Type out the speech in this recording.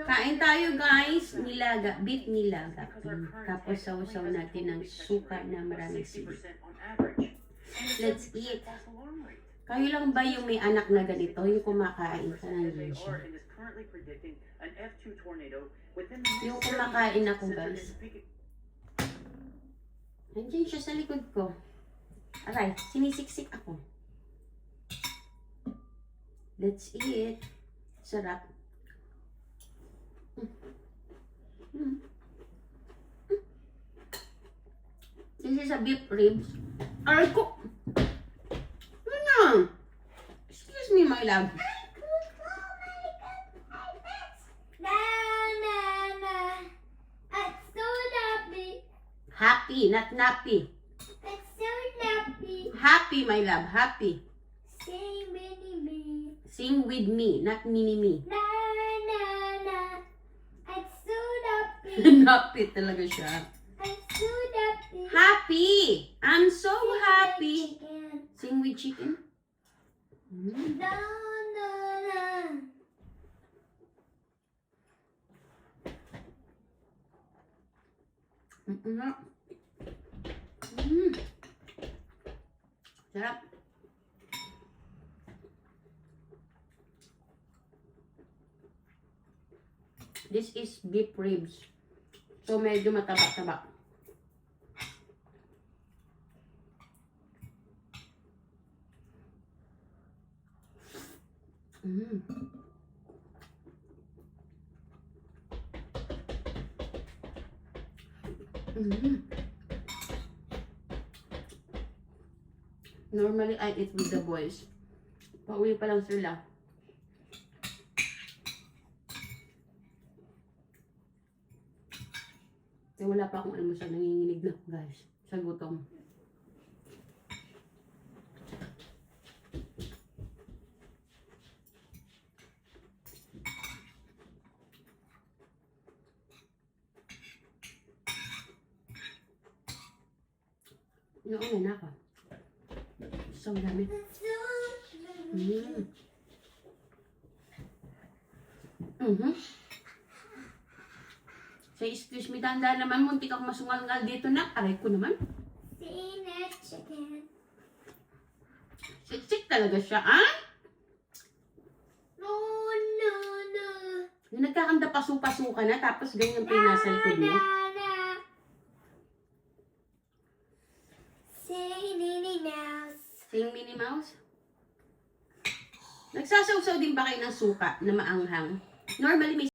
Kain tayo guys, nilaga, beef nilaga. Tapos sausaw natin ng suka na maraming sili. Let's eat. Kayo lang ba yung may anak na ganito? Yung kumakain ka ng siya? Yung kumakain ako guys. Nandiyan siya sa likod ko. Aray, sinisiksik ako. Let's eat. Sarap. This is a beef ribs. Aray ko! Ano? Excuse me, my love. Happy, not nappy. It's so nappy. Happy, my love. Happy. Say mini me. Sing with me, not mini me. Na na na. It's so nappy. Nappy talaga siya. It's so nappy. Happy. I'm so happy. Chicken. Sing with chicken. Na na na. Sarap. This is beef ribs. So medyo mataba-taba. Normally, I eat with the boys. Pauwi pa lang sila. Kaya wala pa akong almusal. Nanginginig na, guys. Sa gutom. Nauna na ako. So dami. Say, excuse me, tanda naman, muntik ako masungal-ngal dito na. Aray ko naman. Say na chicken. Siksik talaga siya, ah? No, no, no. Yung nagkakanda pasu-pasu ka na, tapos ganyan pa yung nasa likod mo. Say Minnie Mouse. Saying Minnie Mouse? Nagsasawsaw din ba kayo ng suka na maanghang? Normally may